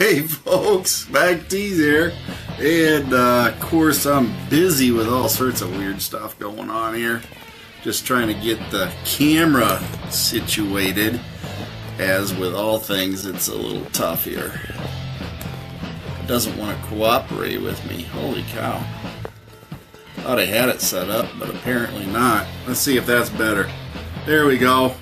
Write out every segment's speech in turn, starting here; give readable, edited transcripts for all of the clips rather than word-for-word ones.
Hey folks, MACT's here, and of course I'm busy with all sorts of weird stuff going on here. Just trying to get the camera situated. As with all things, it's a little tough here. It doesn't want to cooperate with me. Holy cow. Thought I had it set up, but apparently not. Let's see if that's better. There we go.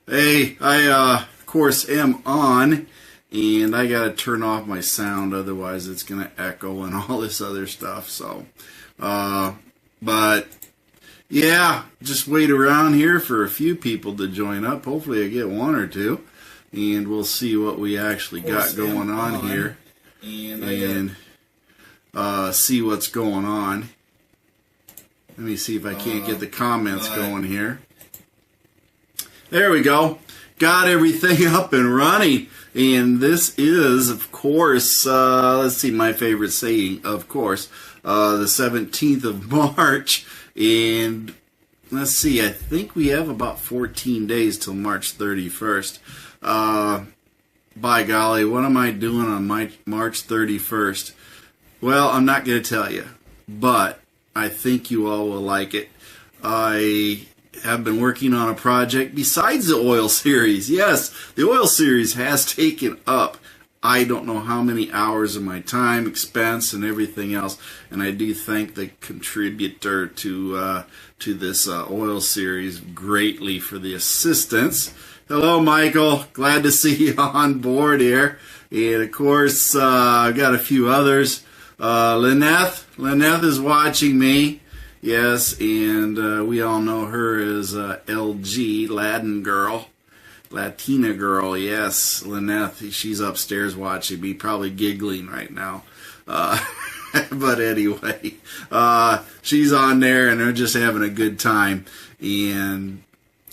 Hey, I of course am on. And I gotta turn off my sound, otherwise it's gonna echo and all this other stuff. So, but yeah, just wait around here for a few people to join up. Hopefully I get one or two, and we'll see what we actually got going on here, and see what's going on. Let me see if I can't get the comments going here. There we go. Got everything up and running. And this is, of course, let's see, my favorite saying, of course, the 17th of March. And let's see, I think we have about 14 days till March 31st. By golly, what am I doing on March 31st? Well, I'm not going to tell you, but I think you all will like it. I have been working on a project besides the oil series. Yes, the oil series has taken up I don't know how many hours of my time, expense, and everything else. And I do thank the contributor to this oil series greatly for the assistance. Hello, Michael. Glad to see you on board here. And of course, I've got a few others. Lynette is watching me. Yes, and we all know her as LG, Latina girl, yes, Lynette. She's upstairs watching me, probably giggling right now. But anyway, she's on there, and they're just having a good time. And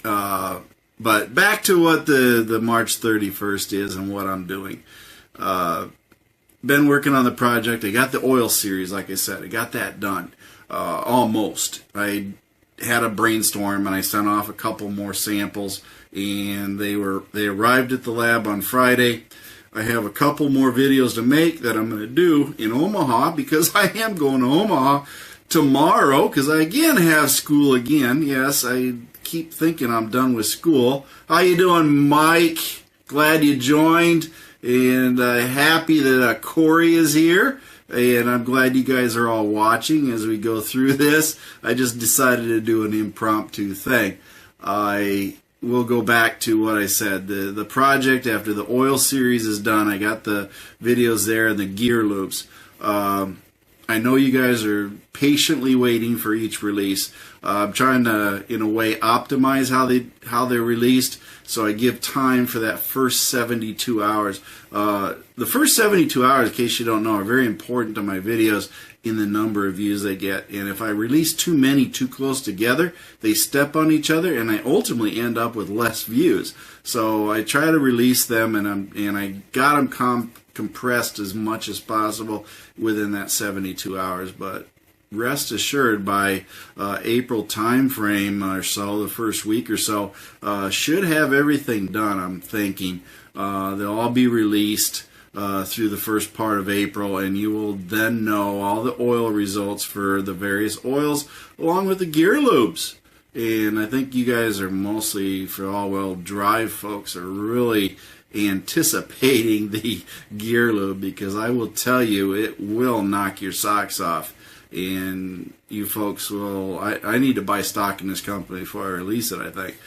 but back to what the March 31st is and what I'm doing. Been working on the project. I got the oil series, like I said. I got that done. Almost. I had a brainstorm and I sent off a couple more samples, and they arrived at the lab on Friday. I have a couple more videos to make that I'm going to do in Omaha, because I am going to Omaha tomorrow, because I again have school again. Yes, I keep thinking I'm done with school. How you doing, Mike? Glad you joined, and happy that Corey is here. And I'm glad you guys are all watching as we go through this. I just decided to do an impromptu thing. I will go back to what I said. The project, after the oil series is done, I got the videos there and the gear loops. I know you guys are patiently waiting for each release. I'm trying to, in a way, optimize how they're released, so I give time for that first 72 hours. The first 72 hours, in case you don't know, are very important to my videos in the number of views they get. And if I release too many too close together, they step on each other, and I ultimately end up with less views. So I try to release them, and I got them compressed as much as possible within that 72 hours. But rest assured, by April time frame or so, the first week or so, should have everything done, I'm thinking. They'll all be released through the first part of April, and you will then know all the oil results for the various oils, along with the gear loops. And I think you guys are mostly, for all-wheel drive folks, are really anticipating the gear lube, because I will tell you, it will knock your socks off. And you folks will, I need to buy stock in this company before I release it, I think.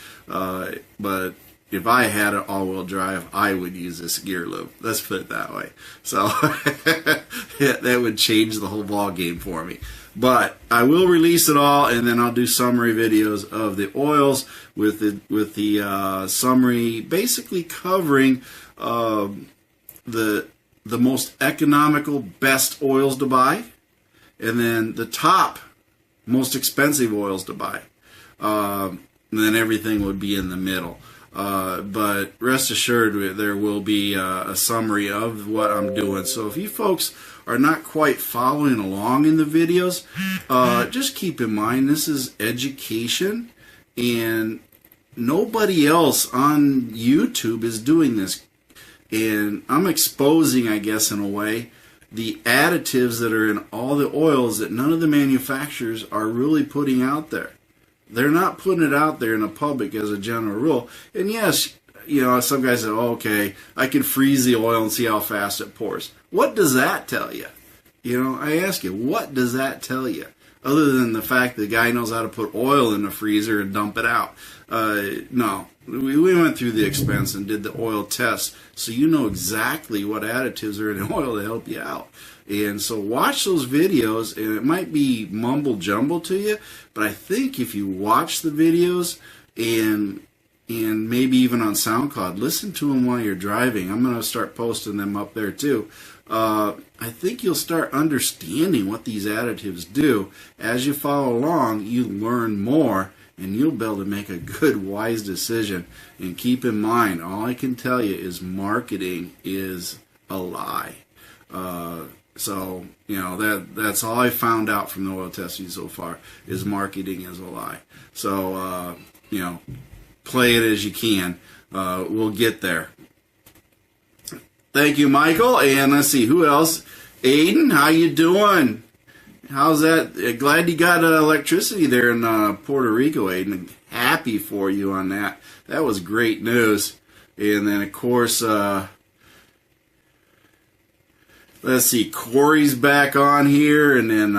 But if I had an all-wheel drive, I would use this gear lube. Let's put it that way. So that would change the whole ball game for me. But I will release it all, and then I'll do summary videos of the oils with the summary basically covering the most economical, best oils to buy, and then the top most expensive oils to buy. And then everything would be in the middle. But rest assured, there will be a summary of what I'm doing. So if you folks are not quite following along in the videos, just keep in mind this is education, and nobody else on YouTube is doing this. and I'm exposing, I guess, in a way, the additives that are in all the oils that none of the manufacturers are really putting out there. They're not putting it out there in the public as a general rule. And yes, you know, some guys say, oh, okay, I can freeze the oil and see how fast it pours. What does that tell you? You know, I ask you, what does that tell you? Other than the fact the guy knows how to put oil in the freezer and dump it out. No, we went through the expense and did the oil test, so you know exactly what additives are in the oil to help you out. And so watch those videos, and it might be mumble jumble to you, but I think if you watch the videos and maybe even on SoundCloud, listen to them while you're driving. I'm going to start posting them up there too. I think you'll start understanding what these additives do. As you follow along, you learn more, and you'll be able to make a good, wise decision. And keep in mind, all I can tell you is marketing is a lie. So, you know, that's all I found out from the oil testing so far, is marketing is a lie. So, you know, play it as you can. We'll get there. Thank you, Michael. And let's see, who else? Aiden, how you doing? How's that? Glad you got electricity there in Puerto Rico, Aiden. Happy for you on that. That was great news. And then, of course, let's see, Corey's back on here. And then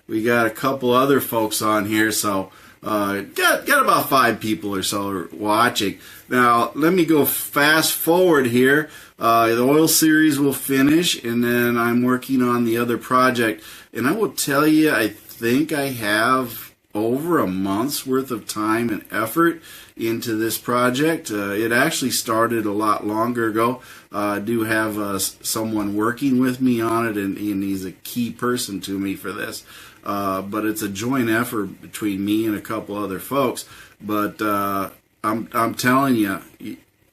we got a couple other folks on here. So got about 5 people or so watching. Now, let me go fast forward here. The oil series will finish, and then I'm working on the other project. And I will tell you, I think I have over a month's worth of time and effort into this project. It actually started a lot longer ago. I do have someone working with me on it, and he's a key person to me for this. But it's a joint effort between me and a couple other folks. But I'm telling you,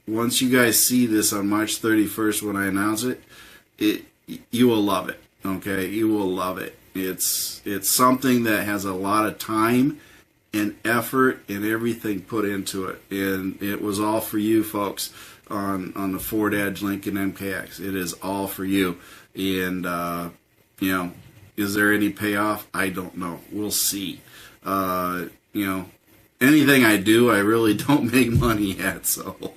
once you guys see this on March 31st when I announce it, you will love it. Okay, you will love it. It's something that has a lot of time and effort and everything put into it, and it was all for you folks on the Ford Edge Lincoln MKX. It is all for you, and you know, is there any payoff? I don't know. We'll see. You know, anything I do, I really don't make money at, so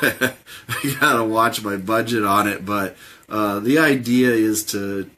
I gotta watch my budget on it. But the idea is to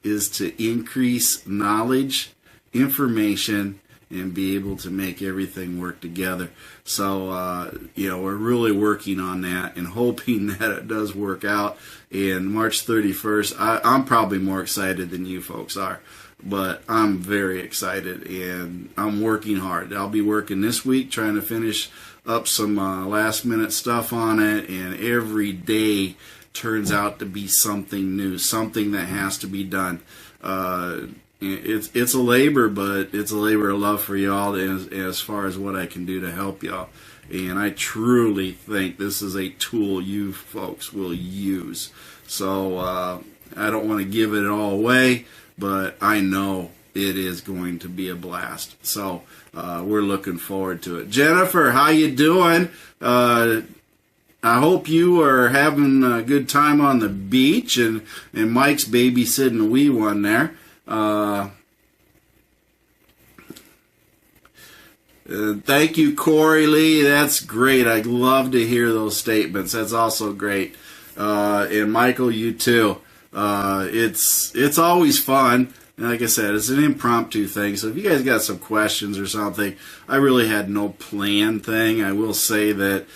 increase knowledge, information, and be able to make everything work together. So you know, we're really working on that and hoping that it does work out. And March 31st, I'm probably more excited than you folks are. But I'm very excited, and I'm working hard. I'll be working this week trying to finish up some last-minute stuff on it, and every day turns out to be something new, something that has to be done. It's a labor, but it's a labor of love for y'all as far as what I can do to help y'all. And I truly think this is a tool you folks will use. So I don't want to give it all away, but I know it is going to be a blast. So we're looking forward to it. Jennifer, how you doing? I hope you are having a good time on the beach, and Mike's babysitting a wee one there. Thank you, Corey Lee. That's great. I'd love to hear those statements. That's also great. And Michael, you too. It's always fun. And like I said, it's an impromptu thing. So if you guys got some questions or something, I really had no plan thing. I will say that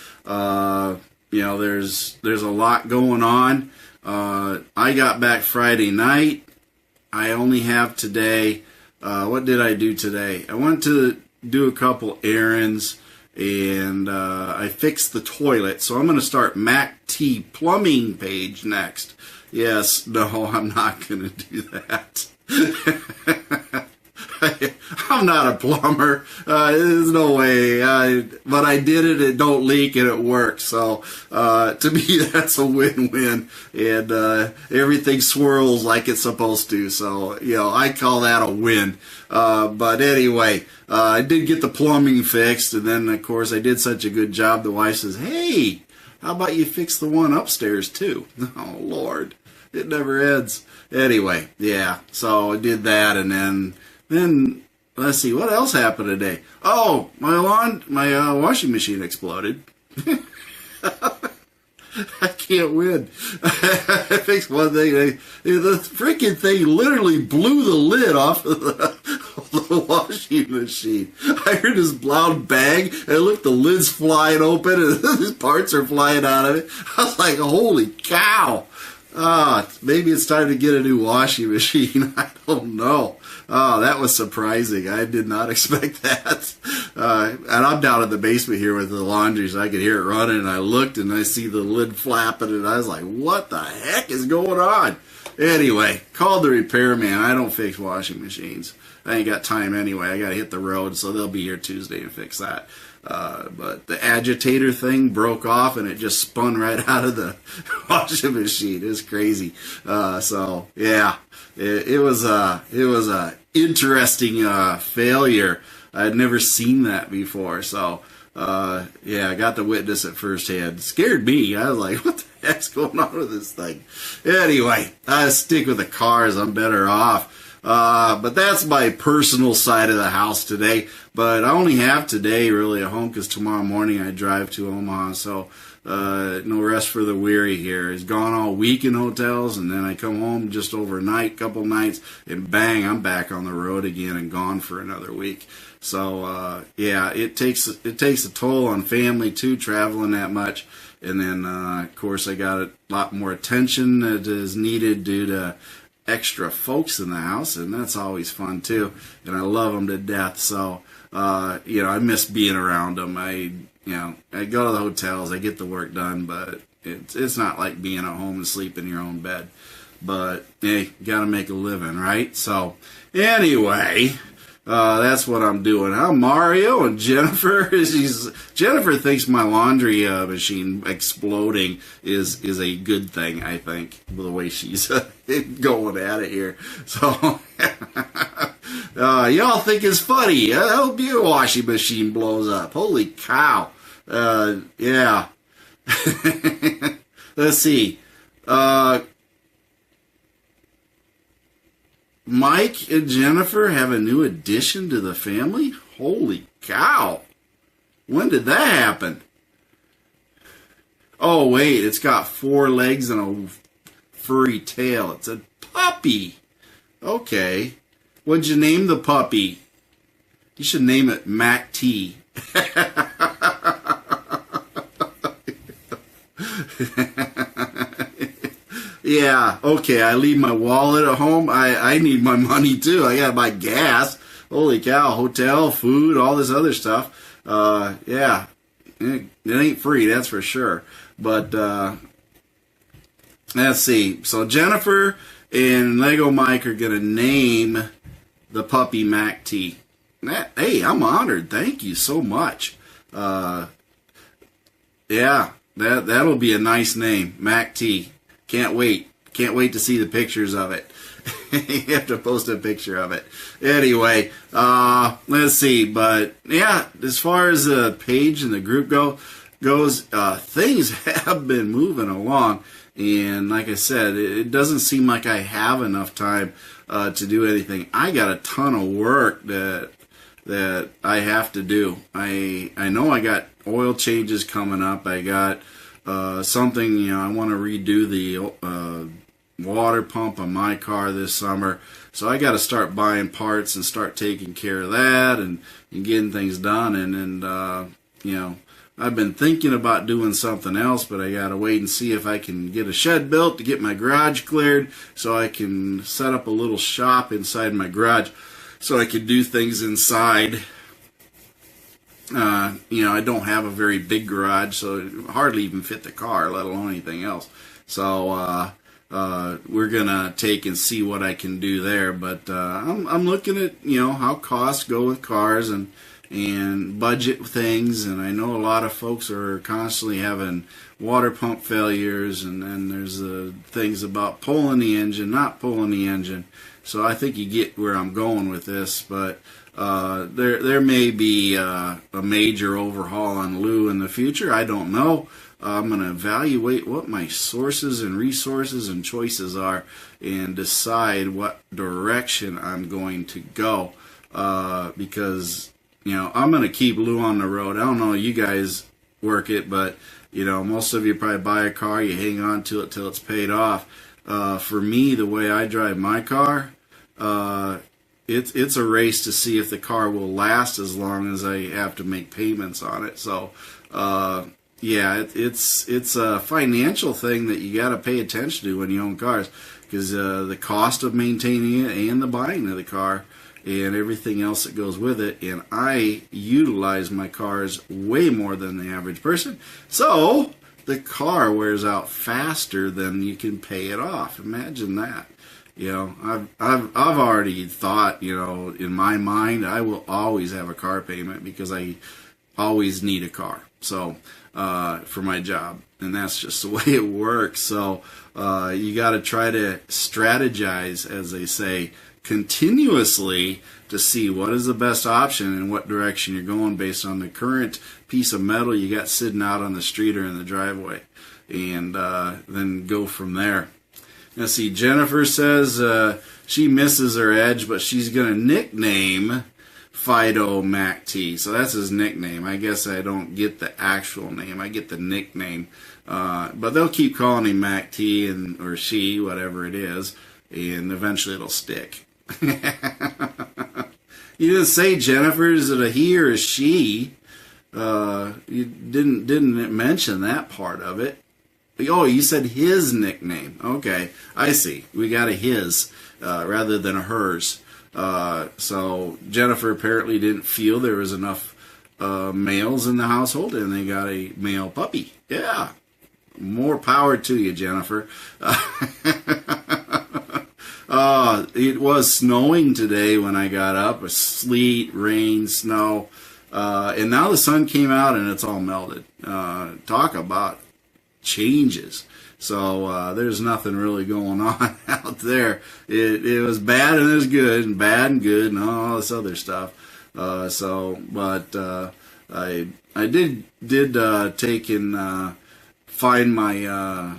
you know, there's a lot going on. I got back Friday night. I only have today. What did I do today? I went to do a couple errands, and I fixed the toilet. So I'm going to start MACT plumbing page next. Yes, no, I'm not going to do that. I'm not a plumber. There's no way. But I did it. It don't leak and it works. So to me, that's a win-win. And everything swirls like it's supposed to. So, you know, I call that a win. But anyway, I did get the plumbing fixed. And then, of course, I did such a good job. The wife says, hey, How about you fix the one upstairs too? Oh, Lord. It never ends. Anyway, yeah, so I did that, and then let's see, what else happened today? Oh, my washing machine exploded. I can't win. I fixed one thing. The freaking thing literally blew the lid off of the washing machine. I heard this loud bang, and look, the lid's flying open, and the parts are flying out of it. I was like, holy cow. Maybe it's time to get a new washing machine. I don't know. Oh, that was surprising. I did not expect that. And I'm down in the basement here with the laundry, so I could hear it running. And I looked, and I see the lid flapping, and I was like, what the heck is going on? Anyway, called the repairman. I don't fix washing machines. I ain't got time anyway. I got to hit the road, so they'll be here Tuesday and fix that. But the agitator thing broke off, and it just spun right out of the washing machine. It was crazy. So yeah, it was a interesting failure. I'd never seen that before. So yeah, I got to witness it firsthand. It scared me. I was like, what the heck's going on with this thing? Anyway, I stick with the cars. I'm better off. But that's my personal side of the house today. But I only have today really at home because tomorrow morning I drive to Omaha. So no rest for the weary here. It's gone all week in hotels, and then I come home just overnight, couple nights, and bang, I'm back on the road again and gone for another week. So yeah, it takes a toll on family too, traveling that much. And then of course I got a lot more attention that is needed due to extra folks in the house, and that's always fun too, and I love them to death. So I miss being around them. I go to the hotels, I get the work done, but it's not like being at home and sleep in your own bed. But hey, you gotta make a living, right? So anyway, that's what I'm doing. How Mario and Jennifer? Jennifer thinks my laundry machine exploding is a good thing. I think the way she's going at it here. So y'all think it's funny? I hope your washing machine blows up. Holy cow! Yeah. Let's see. Mike and Jennifer have a new addition to the family? Holy cow. When did that happen? Oh, wait, it's got 4 legs and a furry tail. It's a puppy. Okay. What'd you name the puppy? You should name it MACT. Yeah, okay, I leave my wallet at home. I need my money too. I gotta buy gas. Holy cow, hotel, food, all this other stuff. Yeah, it ain't free, that's for sure. But let's see. So Jennifer and Lego Mike are gonna name the puppy MACT. Hey, I'm honored. Thank you so much. Yeah, that'll be a nice name, MACT. Can't wait. Can't wait to see the pictures of it. You have to post a picture of it. Anyway, let's see. But yeah, as far as the page and the group goes, things have been moving along. And like I said, it doesn't seem like I have enough time to do anything. I got a ton of work that I have to do. I know I got oil changes coming up. I got something, I want to redo the water pump on my car this summer. So I got to start buying parts and start taking care of that and getting things done. And I've been thinking about doing something else, but I got to wait and see if I can get a shed built to get my garage cleared so I can set up a little shop inside my garage so I can do things inside. I don't have a very big garage, so it hardly even fit the car, let alone anything else. So we're gonna take and see what I can do there. But I'm looking at how costs go with cars and budget things. And I know a lot of folks are constantly having water pump failures, and then there's things about pulling the engine, not pulling the engine. So I think you get where I'm going with this, but. There may be a major overhaul on Lou in the future. I don't know. I'm going to evaluate what my sources and resources and choices are and decide what direction I'm going to go. Because, I'm going to keep Lou on the road. I don't know, you guys work it, but, most of you probably buy a car, you hang on to it till it's paid off. For me, the way I drive my car, it's a race to see if the car will last as long as I have to make payments on it. So, it's a financial thing that you got to pay attention to when you own cars, because the cost of maintaining it and the buying of the car and everything else that goes with it. And I utilize my cars way more than the average person. So the car wears out faster than you can pay it off. Imagine that. I've already thought, in my mind, I will always have a car payment because I always need a car. So, for my job, and that's just the way it works. So, you got to try to strategize, as they say, continuously to see what is the best option and what direction you're going based on the current piece of metal you got sitting out on the street or in the driveway, and then go from there. Now, see, Jennifer says she misses her Edge, but she's going to nickname Fido MACT. So that's his nickname. I guess I don't get the actual name. I get the nickname. But they'll keep calling him MACT or she, whatever it is, and eventually it'll stick. You didn't say, Jennifer, is it a he or a she? You didn't mention that part of it. Oh, you said his nickname. Okay, I see. We got a his rather than a hers. So Jennifer apparently didn't feel there was enough males in the household, and they got a male puppy. Yeah, more power to you, Jennifer. It was snowing today when I got up. Sleet, rain, snow, and now the sun came out and it's all melted. Talk about changes. So there's nothing really going on out there. It was bad and it was good, and bad and good, and all this other stuff. But I did take and find my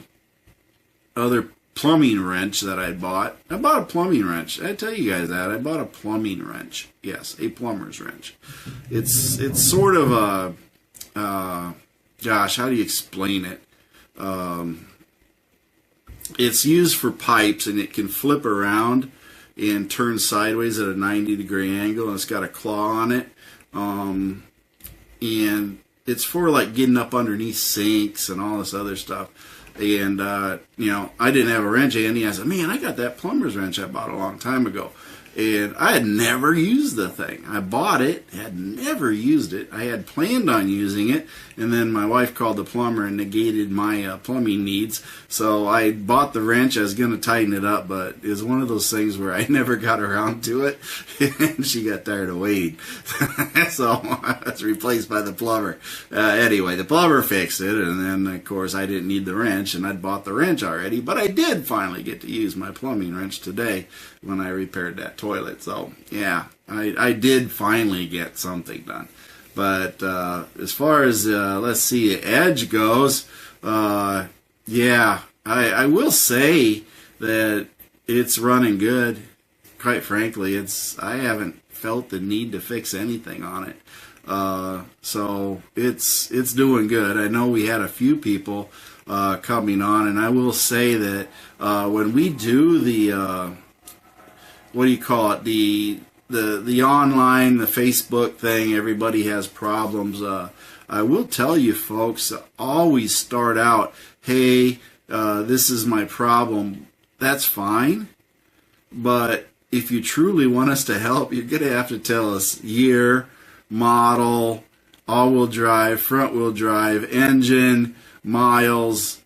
other plumbing wrench that I bought. I bought a plumbing wrench. I tell you guys that I bought a plumbing wrench. Yes, a plumber's wrench. It's sort of a gosh, how do you explain it? It's used for pipes, and it can flip around and turn sideways at a 90-degree angle, and it's got a claw on it. And it's for like getting up underneath sinks and all this other stuff. And, I didn't have a wrench handy. I said, man, I got that plumber's wrench I bought a long time ago. And I had never used the thing. I bought it, had never used it. I had planned on using it, and then my wife called the plumber and negated my plumbing needs. So I bought the wrench. I was going to tighten it up, but it was one of those things where I never got around to it, and she got tired of waiting. So I was replaced by the plumber. Anyway, the plumber fixed it, and then, of course, I didn't need the wrench, and I'd bought the wrench already. But I did finally get to use my plumbing wrench today when I repaired that toilet. So, yeah, I did finally get something done. But as far as, let's see, Edge goes, I will say that it's running good. Quite frankly, I haven't felt the need to fix anything on it. So it's doing good. I know we had a few people coming on, and I will say that when we do the what do you call it? The online, the Facebook thing, everybody has problems. I will tell you, folks, always start out, hey, this is my problem. That's fine. But if you truly want us to help, you're going to have to tell us year, model, all-wheel drive, front-wheel drive, engine, miles,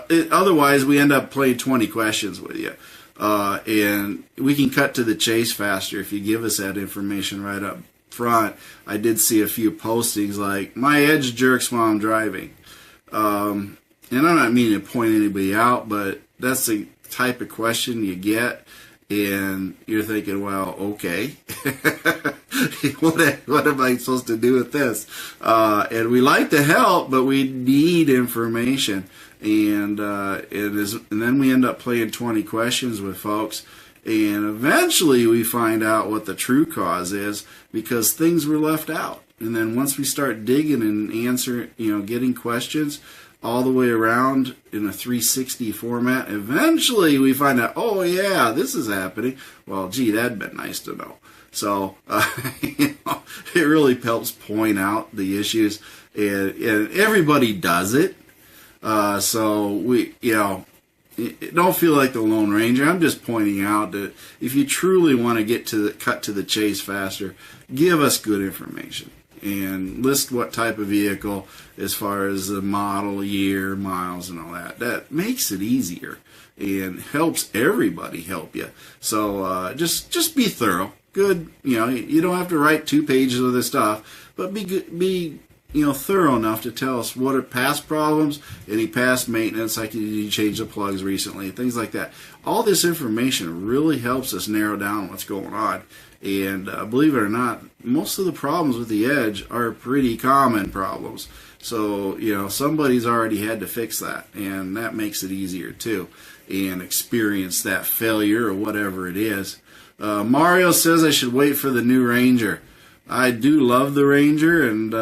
otherwise we end up playing 20 questions with you. And we can cut to the chase faster if you give us that information right up front. I did see a few postings like, my Edge jerks while I'm driving. And I'm not meaning to point anybody out, but that's the type of question you get. And you're thinking, well, okay, what am I supposed to do with this? And we like to help, but we need information. And then we end up playing 20 questions with folks. And eventually we find out what the true cause is, because things were left out. And then once we start digging and getting questions all the way around in a 360 format, eventually we find out, oh yeah, this is happening. Well, gee, that'd been nice to know. So, it really helps point out the issues, and everybody does it. So we, don't feel like the Lone Ranger. I'm just pointing out that if you truly want to get cut to the chase faster, give us good information and list what type of vehicle, as far as the model, year, miles, and all that. That makes it easier and helps everybody help you. So just be thorough. Good, you don't have to write 2 pages of this stuff, but be thorough enough to tell us what are past problems, any past maintenance, like did you change the plugs recently, things like that. All this information really helps us narrow down what's going on. And believe it or not, most of the problems with the Edge are pretty common problems. So, somebody's already had to fix that, and that makes it easier too, and experience that failure or whatever it is. Mario says I should wait for the new Ranger. I do love the Ranger, and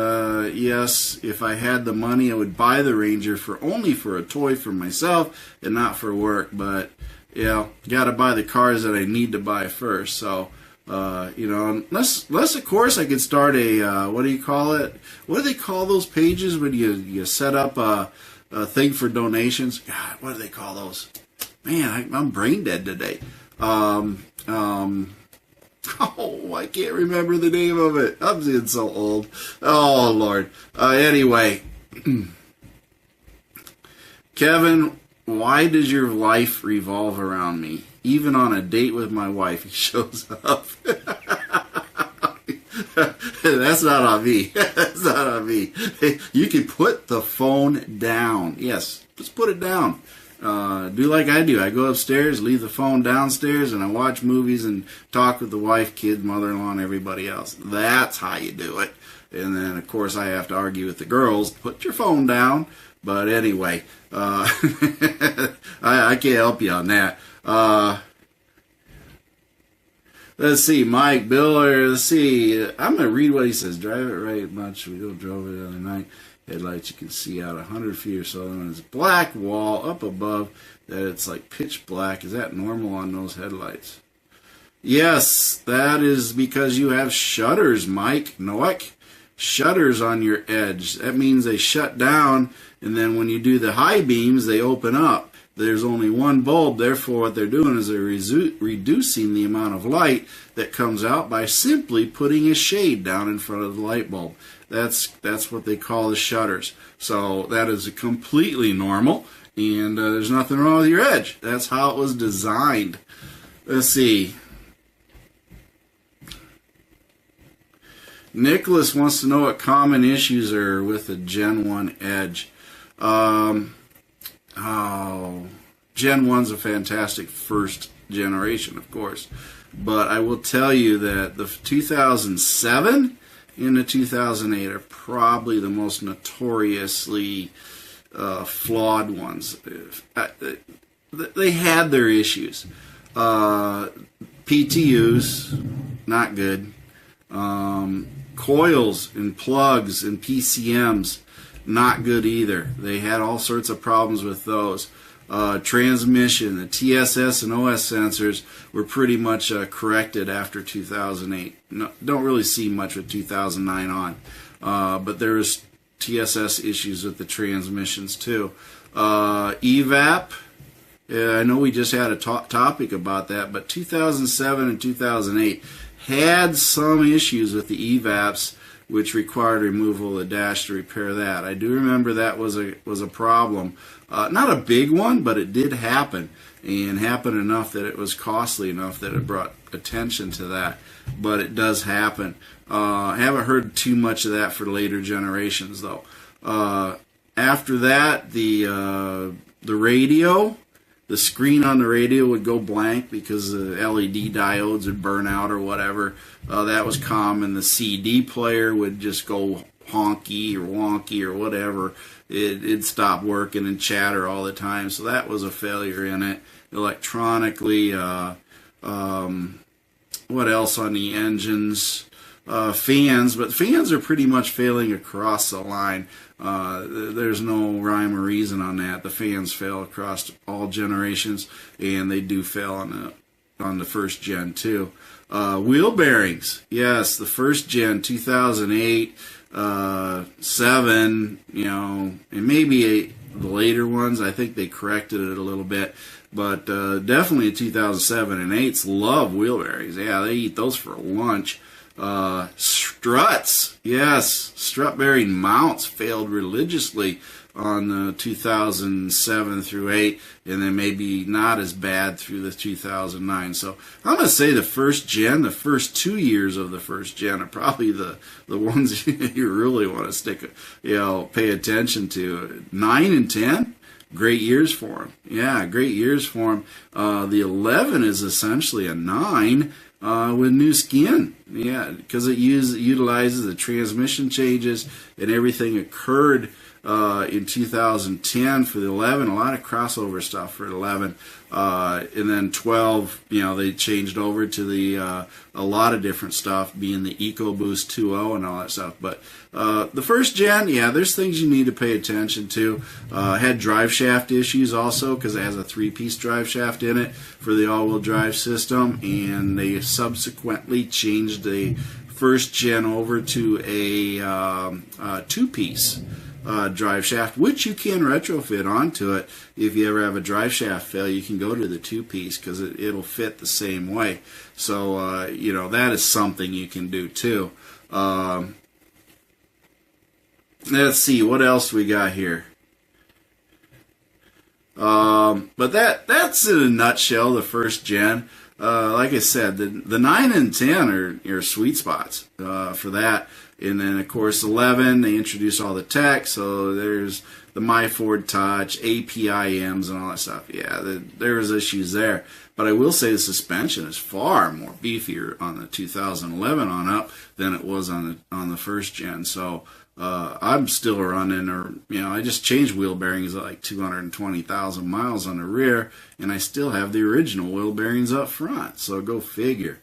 yes, if I had the money, I would buy the Ranger only for a toy for myself and not for work. But got to buy the cars that I need to buy first. So, unless of course I could start a what do you call it? What do they call those pages when you set up a thing for donations? God, what do they call those? Man, I'm brain dead today. Oh, I can't remember the name of it. I'm getting so old. Oh, Lord. Anyway, Kevin, why does your life revolve around me? Even on a date with my wife, he shows up. That's not on me. That's not on me. You can put the phone down. Yes, just put it down. Do like I do. I go upstairs, leave the phone downstairs, and I watch movies and talk with the wife, kids, mother-in-law, and everybody else. That's how you do it. And then, of course, I have to argue with the girls. Put your phone down. But anyway, I can't help you on that. Let's see, Mike, Bill, let's see. I'm going to read what he says. Drive it right much. We don't drove it the other night. Headlights you can see out 100 feet or so. And there's a black wall up above that it's like pitch black. Is that normal on those headlights? Yes, that is because you have shutters, Mike. Noek. Shutters on your Edge. That means they shut down, and then when you do the high beams, they open up. There's only one bulb, therefore what they're doing is they're reducing the amount of light that comes out by simply putting a shade down in front of the light bulb. That's what they call the shutters. So that is completely normal, and there's nothing wrong with your Edge. That's how it was designed. Let's see. Nicholas wants to know what common issues are with the Gen 1 Edge. Gen 1's a fantastic first generation, of course. But I will tell you that the 2007 and the 2008 are probably the most notoriously flawed ones. They had their issues. PTUs, not good. Coils and plugs and PCMs, not good either. They had all sorts of problems with those. Transmission, the TSS and OS sensors were pretty much corrected after 2008. No, don't really see much with 2009 on. But there was TSS issues with the transmissions too. EVAP, I know we just had a topic about that, but 2007 and 2008 had some issues with the EVAPs, which required removal of the dash to repair that. I do remember that was a problem. Not a big one, but it did happen, and happened enough that it was costly enough that it brought attention to that. But it does happen. I haven't heard too much of that for later generations, though. After that, the radio, the screen on the radio would go blank because the LED diodes would burn out or whatever. That was common. The CD player would just go honky or wonky or whatever. It'd stop working and chatter all the time. So that was a failure in it. Electronically, what else on the engines? Fans, but fans are pretty much failing across the line. There's no rhyme or reason on that. The fans fail across all generations, and they do fail on the first gen too. Wheel bearings, yes, the first gen, 2008, 7, and maybe the later ones. I think they corrected it a little bit, but definitely 2007 and 8s love wheel bearings. Yeah, they eat those for lunch. Struts, yes, strut bearing mounts failed religiously on 2007 through 8, and then maybe not as bad through the 2009. So I'm going to say the first gen, the first 2 years of the first gen are probably the ones you really want to pay attention to. 9 and 10. Great years for them. Yeah, great years for them. The 11 is essentially a 9 with new skin. Yeah, because it utilizes the transmission changes and everything occurred in 2010 for the 11. A lot of crossover stuff for 11. And then 12, they changed over to the a lot of different stuff, being the EcoBoost 2.0 and all that stuff. But the first gen, yeah, there's things you need to pay attention to. Had drive shaft issues also because it has a 3-piece drive shaft in it for the all-wheel drive system, and they subsequently changed the first gen over to a 2-piece drive shaft, which you can retrofit onto it. If you ever have a drive shaft fail, you can go to the 2-piece because it'll fit the same way. So that is something you can do too. Let's see what else we got here. But that's in a nutshell the first gen. Like I said, the 9 and 10 are your sweet spots for that. And then, of course, 11, they introduce all the tech. So there's the MyFord Touch, APIMs, and all that stuff. Yeah, there's issues there. But I will say the suspension is far more beefier on the 2011 on up than it was on the first gen. So I'm still running, I just changed wheel bearings at like 220,000 miles on the rear, and I still have the original wheel bearings up front. So go figure.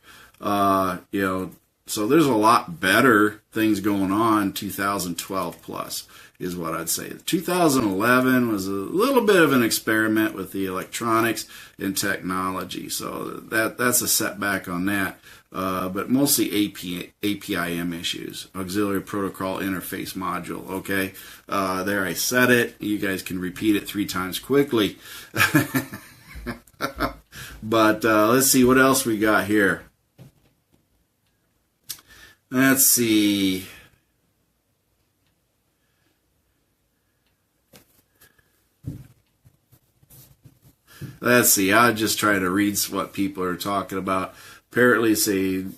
So there's a lot better things going on 2012 plus is what I'd say. 2011 was a little bit of an experiment with the electronics and technology, so that's a setback on that. But mostly APIM issues, Auxiliary Protocol Interface Module. Okay, there I said it. You guys can repeat it 3 times quickly. But let's see what else we got here. Let's see. I'll just try to read what people are talking about. Apparently,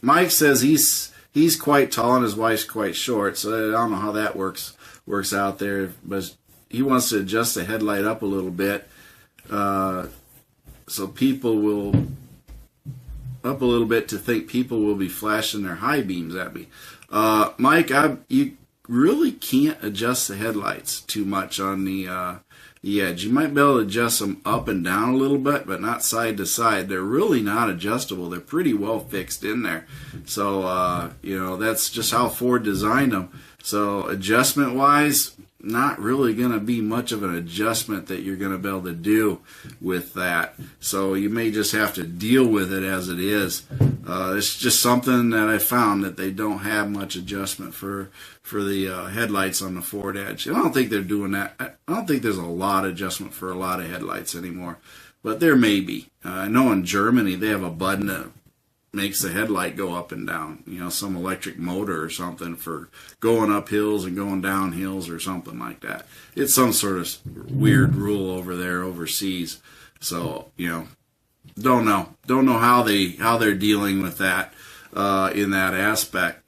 Mike says he's quite tall and his wife's quite short, so I don't know how that works out there. But he wants to adjust the headlight up a little bit, so people will up a little bit to think people will be flashing their high beams at me. Mike, you really can't adjust the headlights too much on the edge. You might be able to adjust them up and down a little bit, but not side to side. They're really not adjustable. They're pretty well fixed in there. So, that's just how Ford designed them. So adjustment-wise, not really going to be much of an adjustment that you're going to be able to do with that. So you may just have to deal with it as it is. It's just something that I found that they don't have much adjustment for the headlights on the Ford Edge. I don't think they're doing that. I don't think there's a lot of adjustment for a lot of headlights anymore, but there may be. I know in Germany they have a button that makes the headlight go up and down, some electric motor or something for going up hills and going down hills or something like that. It's some sort of weird rule over there overseas. So, don't know how they're dealing with that in that aspect.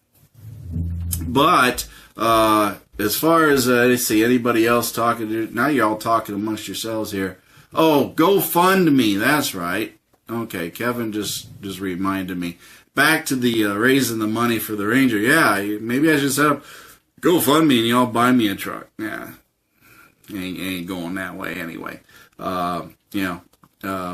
But as far as I see anybody else talking, now you're all talking amongst yourselves here. Oh, GoFundMe. That's right. Okay, Kevin just reminded me. Back to the raising the money for the Ranger. Yeah, maybe I should set up GoFundMe and y'all buy me a truck. Yeah, ain't going that way anyway.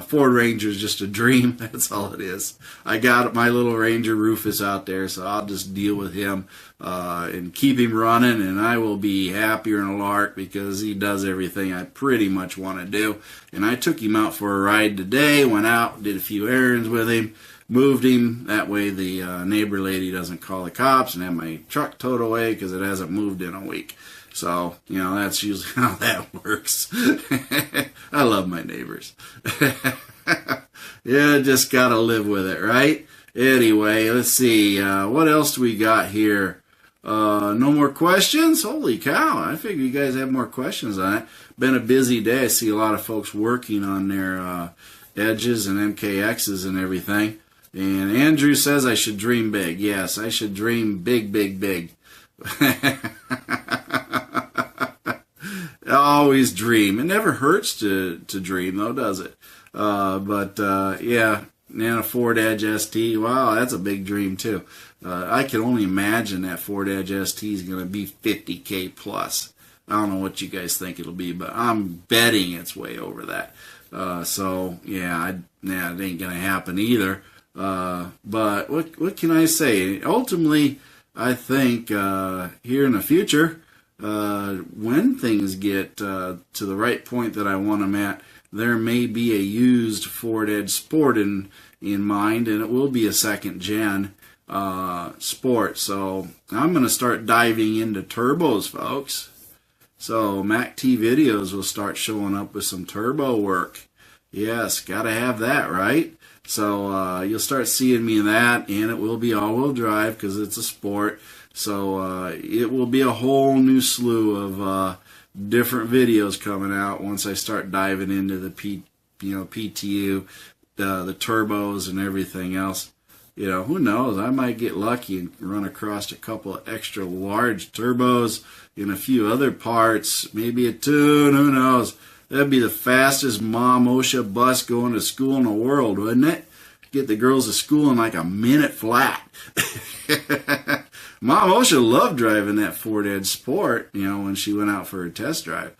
Ford Ranger is just a dream. That's all it is. I got my little Ranger Rufus out there, so I'll just deal with him and keep him running, and I will be happier than a lark because he does everything I pretty much want to do. And I took him out for a ride today, went out, did a few errands with him, moved him. That way the neighbor lady doesn't call the cops and have my truck towed away because it hasn't moved in a week. So, that's usually how that works. I love my neighbors. Yeah, just gotta live with it, right? Anyway, let's see. What else do we got here? No more questions? Holy cow. I figure you guys have more questions on it. Been a busy day. I see a lot of folks working on their edges and MKXs and everything. And Andrew says I should dream big. Yes, I should dream big, big, big. Always dream. It never hurts to dream, though, does it? Yeah, Nana Ford Edge ST. Wow, that's a big dream too. I can only imagine that Ford Edge ST is going to be 50K plus. I don't know what you guys think it'll be, but I'm betting it's way over that. It ain't going to happen either. But what can I say? Ultimately, I think here in the future, when things get to the right point that I want them at, there may be a used Ford Edge Sport in mind, and it will be a second gen Sport. So I'm going to start diving into turbos, folks. So MACT videos will start showing up with some turbo work. Yes, got to have that, right? So you'll start seeing me in that, and it will be all-wheel drive because it's a Sport. So it will be a whole new slew of different videos coming out once I start diving into the PTU, the turbos and everything else. Who knows? I might get lucky and run across a couple of extra large turbos and a few other parts, maybe a tune, who knows? That'd be the fastest Mom OSHA bus going to school in the world, wouldn't it? Get the girls to school in like a minute flat. Mom OSHA loved driving that Ford Edge Sport, when she went out for her test drive.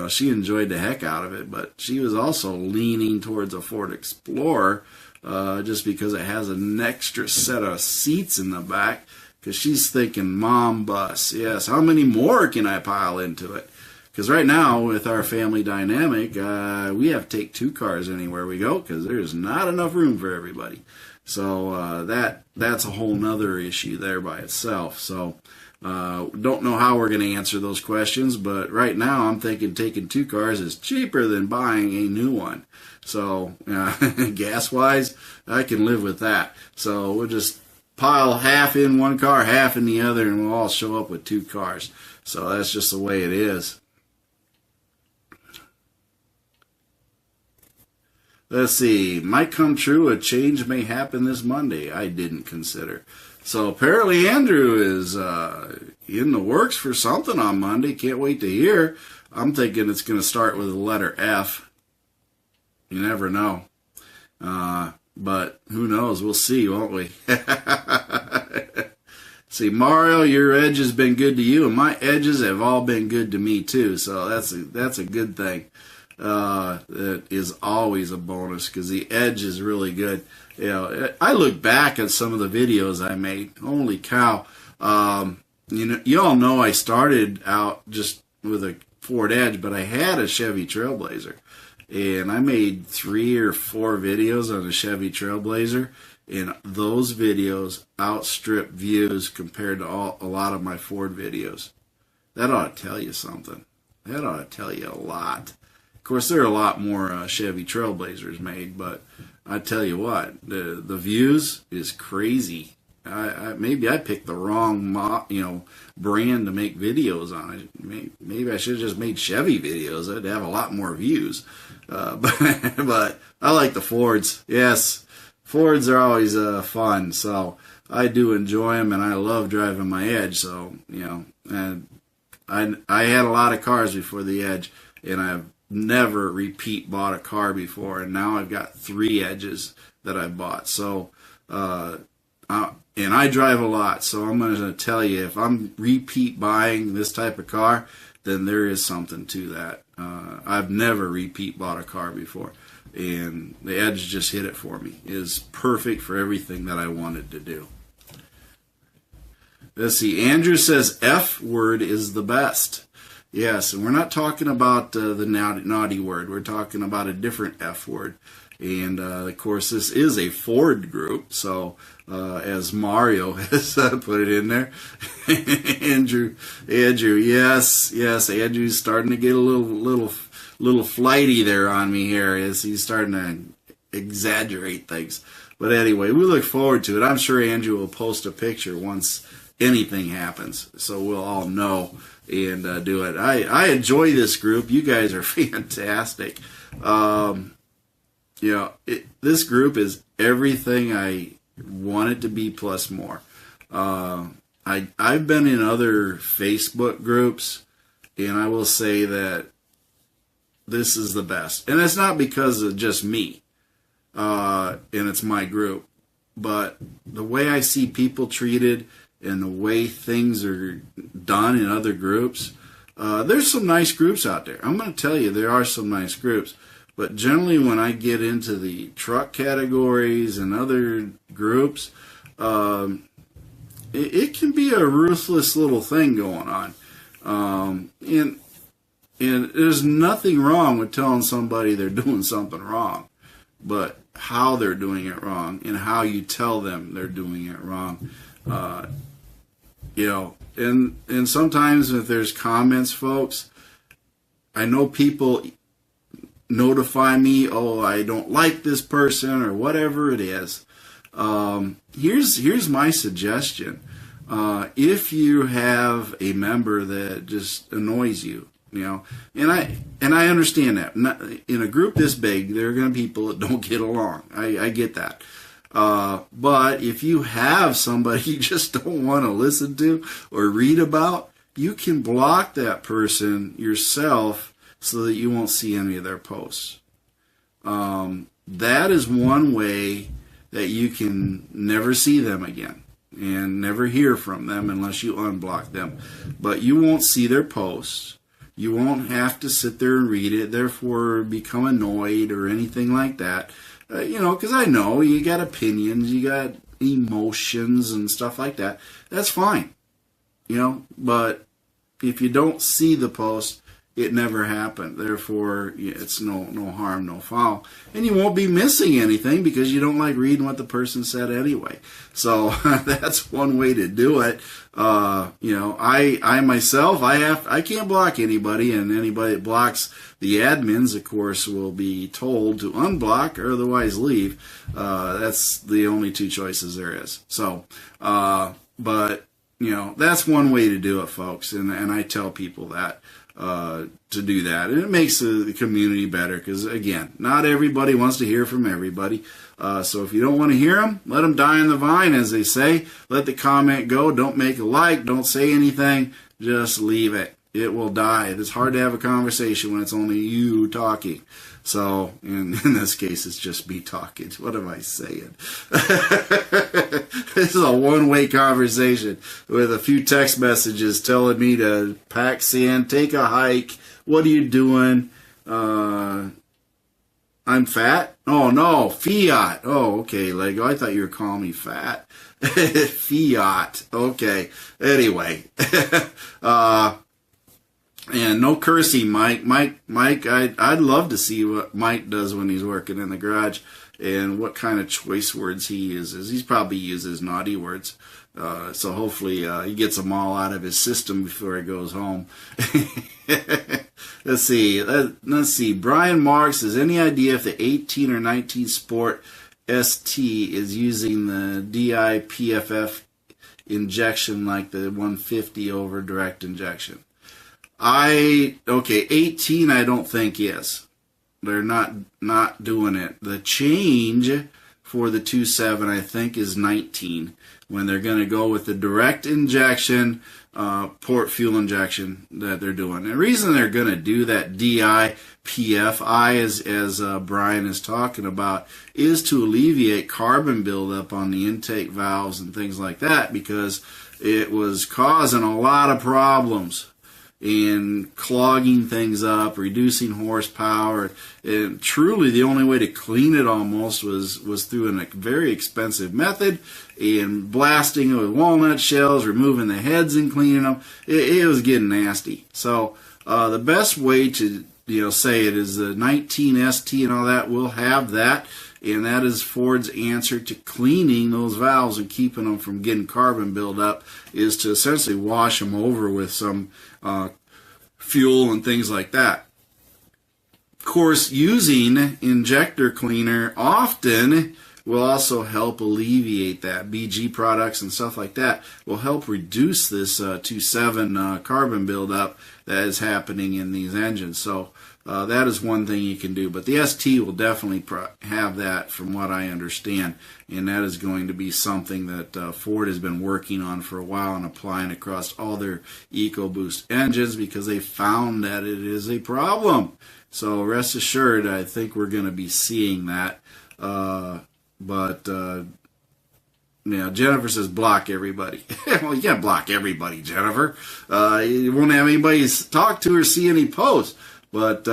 She enjoyed the heck out of it, but she was also leaning towards a Ford Explorer just because it has an extra set of seats in the back, because she's thinking mom bus. Yes, how many more can I pile into it? Because right now, with our family dynamic, we have to take 2 cars anywhere we go because there's not enough room for everybody. So that's a whole nother issue there by itself. So don't know how we're going to answer those questions, but right now I'm thinking taking 2 cars is cheaper than buying a new one. So gas-wise, I can live with that. So we'll just pile half in one car, half in the other, and we'll all show up with 2 cars. So that's just the way it is. Let's see. Might come true. A change may happen this Monday. I didn't consider. So apparently Andrew is in the works for something on Monday. Can't wait to hear. I'm thinking it's going to start with the letter F. You never know. But who knows? We'll see, won't we? See, Mario, your edge has been good to you, and my edges have all been good to me too. So that's a good thing. That is always a bonus because the edge is really good. I look back at some of the videos I made. Holy cow! You all know I started out just with a Ford Edge, but I had a Chevy Trailblazer, and I made 3 or 4 videos on a Chevy Trailblazer, and those videos outstrip views compared to a lot of my Ford videos. That ought to tell you something. That ought to tell you a lot. Of course, there are a lot more Chevy Trailblazers made, but I tell you what, the views is crazy. Maybe I picked the wrong brand to make videos on it. Maybe I should have just made Chevy videos. I'd have a lot more views. But I like the Fords. Yes, Fords are always fun. So I do enjoy them, and I love driving my Edge. So and I had a lot of cars before the Edge, and I've never repeat bought a car before, and now I've got 3 Edges that I bought. So, and I drive a lot, so I'm going to tell you, if I'm repeat buying this type of car, then there is something to that. I've never repeat bought a car before, and the Edge just hit it for me. It is perfect for everything that I wanted to do. Let's see. Andrew says F word is the best. Yes, and we're not talking about the naughty word. We're talking about a different F word. And, of course, this is a Ford group, so as Mario has put it in there. Andrew, yes, Andrew's starting to get a little flighty there on me here. He's starting to exaggerate things. But anyway, we look forward to it. I'm sure Andrew will post a picture once anything happens, so we'll all know and do it. I enjoy this group. You guys are fantastic. This group is everything I want it to be plus more. I've been in other Facebook groups, and I will say that this is the best. And it's not because of just me, and it's my group, but the way I see people treated and the way things are done in other groups, there's some nice groups out there. I'm going to tell you, there are some nice groups. But generally, when I get into the truck categories and other groups, it can be a ruthless little thing going on. And there's nothing wrong with telling somebody they're doing something wrong, but how they're doing it wrong and how you tell them they're doing it wrong. And sometimes if there's comments, folks, I know people notify me, I don't like this person or whatever it is. Here's my suggestion. If you have a member that just annoys you, and I understand that. In a group this big, there are going to be people that don't get along. I get that. But if you have somebody you just don't want to listen to or read about, you can block that person yourself so that you won't see any of their posts. That is one way that you can never see them again and never hear from them unless you unblock them. But you won't see their posts. You won't have to sit there and read it, therefore become annoyed or anything like that. Because I know you got opinions, you got emotions and stuff like that. That's fine. But if you don't see the post, it never happened. Therefore, it's no harm, no foul. And you won't be missing anything because you don't like reading what the person said anyway. So that's one way to do it. I myself, I can't block anybody, and anybody that blocks the admins, of course, will be told to unblock or otherwise leave. That's the only 2 choices there is. So, but that's one way to do it, folks. And I tell people that. To do that, and it makes the community better because, again, not everybody wants to hear from everybody. So if you don't want to hear them, let them die on the vine, as they say. Let the comment go. Don't make a like. Don't say anything. Just leave it. It will die. It's hard to have a conversation when it's only you talking. So in this case, it's just me talking. What am I saying? This is a one-way conversation with a few text messages telling me to pack sand, take a hike. What are you doing? I'm fat? Oh, no, fiat. Oh, okay, Lego. I thought you were calling me fat. Fiat. Okay. Anyway. And no cursing, Mike. Mike, I'd love to see what Mike does when he's working in the garage and what kind of choice words he uses. He probably uses naughty words. So hopefully he gets them all out of his system before he goes home. Let's see. Brian Marks says, any idea if the 18 or 19 Sport ST is using the DI-PFF injection like the 150 over direct injection? 18 I don't think is. They're not doing it. The change for the 2.7 I think is 19 when they're going to go with the direct injection port fuel injection that they're doing. And the reason they're going to do that DI, PFI, as Brian is talking about, is to alleviate carbon buildup on the intake valves and things like that, because it was causing a lot of problems in clogging things up, reducing horsepower. And truly the only way to clean it almost was through a very expensive method, and blasting it with walnut shells, removing the heads and cleaning them. It was getting nasty. So the best way to say it is the 19 ST and all that will have that, and that is Ford's answer to cleaning those valves and keeping them from getting carbon buildup, is to essentially wash them over with some fuel and things like that. Of course, using injector cleaner often will also help alleviate that. BG products and stuff like that will help reduce this 2.7 carbon buildup that is happening in these engines. So that is one thing you can do. But the ST will definitely have that, from what I understand. And that is going to be something that Ford has been working on for a while and applying across all their EcoBoost engines, because they found that it is a problem. So rest assured, I think we're going to be seeing that. Jennifer says block everybody. Well, you can't block everybody, Jennifer. You won't have anybody talk to or see any posts. But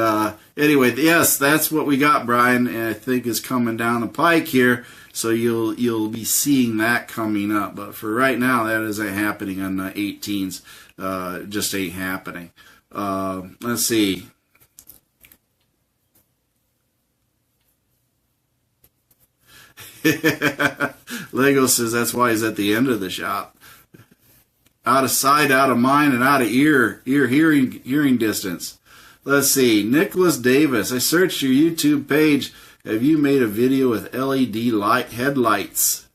anyway, yes, that's what we got, Brian, and I think is coming down the pike here. So you'll be seeing that coming up. But for right now, that isn't happening on the 18s. Just ain't happening. Let's see. Lego says that's why he's at the end of the shop. Out of sight, out of mind, and out of hearing distance. Let's see. Nicholas Davis. I searched your YouTube page. Have you made a video with LED headlights?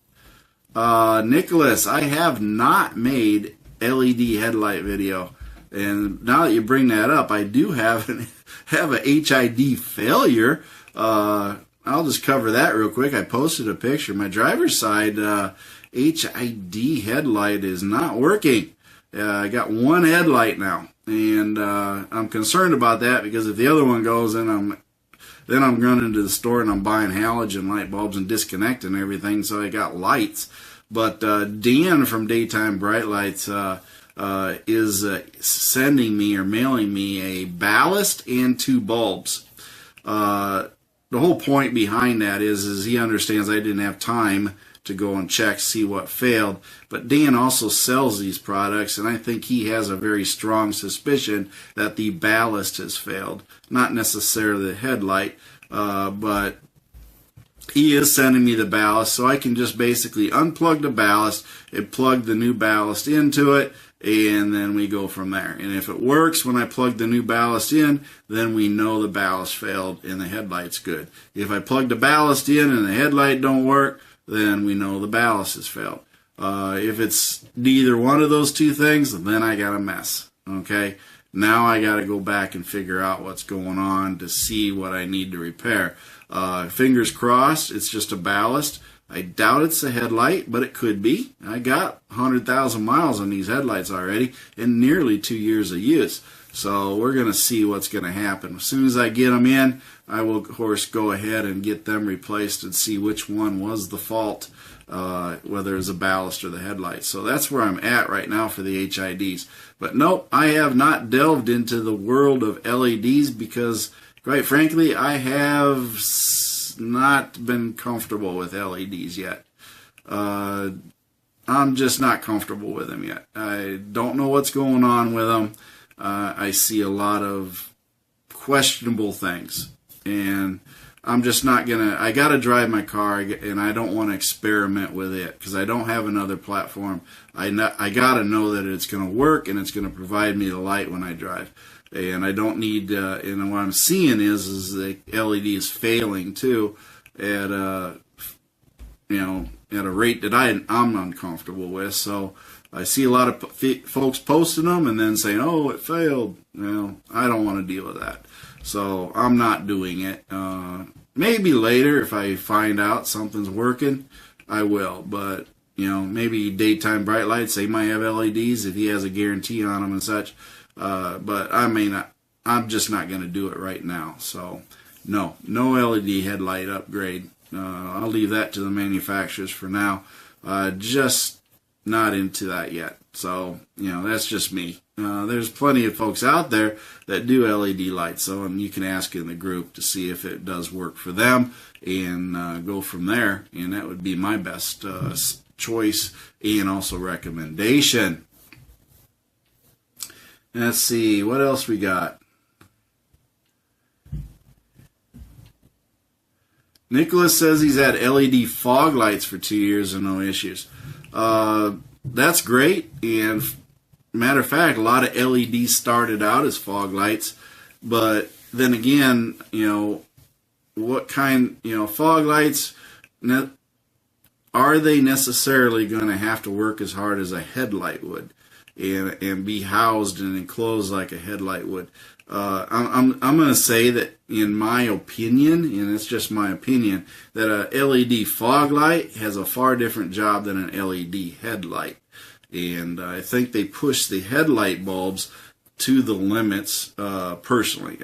Nicholas, I have not made LED headlight video. And now that you bring that up, I do have a HID failure. I'll just cover that real quick. I posted a picture. My driver's side HID headlight is not working. I got one headlight now, and I'm concerned about that, because if the other one goes, then I'm running to the store and I'm buying halogen light bulbs and disconnecting everything, so I got lights. But Dan from Daytime Bright Lights is sending me or mailing me a ballast and 2 bulbs. The whole point behind that is he understands I didn't have time to go and check, see what failed. But Dan also sells these products, and I think he has a very strong suspicion that the ballast has failed. Not necessarily the headlight, but he is sending me the ballast, so I can just basically unplug the ballast and plug the new ballast into it, and then we go from there. And if it works when I plug the new ballast in, then we know the ballast failed and the headlight's good. If I plug the ballast in and the headlight don't work, then we know the ballast has failed. If it's neither one of those two things, then I got a mess. Okay? Now I got to go back and figure out what's going on to see what I need to repair. Fingers crossed, it's just a ballast. I doubt it's a headlight, but it could be. I got 100,000 miles on these headlights already and nearly 2 years of use. So we're going to see what's going to happen. As soon as I get them in, I will, of course, go ahead and get them replaced and see which one was the fault, whether it's a ballast or the headlight. So that's where I'm at right now for the HIDs. But nope, I have not delved into the world of LEDs because, quite frankly, I have not been comfortable with LEDs yet. I'm just not comfortable with them yet. I don't know what's going on with them. I see a lot of questionable things, and I'm just not gonna. I gotta drive my car, and I don't want to experiment with it because I don't have another platform. I gotta know that it's gonna work and it's gonna provide me the light when I drive. And I don't need. And what I'm seeing is the LED is failing too, at a rate that I'm uncomfortable with. So I see a lot of folks posting them and then saying, "Oh, it failed." Well, I don't want to deal with that, so I'm not doing it. Maybe later, if I find out something's working, I will. But maybe daytime bright lights, they might have LEDs if he has a guarantee on them and such. But I mean, I'm just not going to do it right now. So no LED headlight upgrade. I'll leave that to the manufacturers for now. Just not into that yet. So, that's just me. There's plenty of folks out there that do LED lights, so and you can ask in the group to see if it does work for them and go from there. And that would be my best choice and also recommendation. Let's see, what else we got? Nicholas says he's had LED fog lights for 2 years and no issues. That's great, and matter of fact, a lot of LEDs started out as fog lights, but then again, what kind, fog lights, are they necessarily going to have to work as hard as a headlight would and be housed and enclosed like a headlight would? I'm going to say that, in my opinion, and it's just my opinion, that a LED fog light has a far different job than an LED headlight. And I think they push the headlight bulbs to the limits, personally.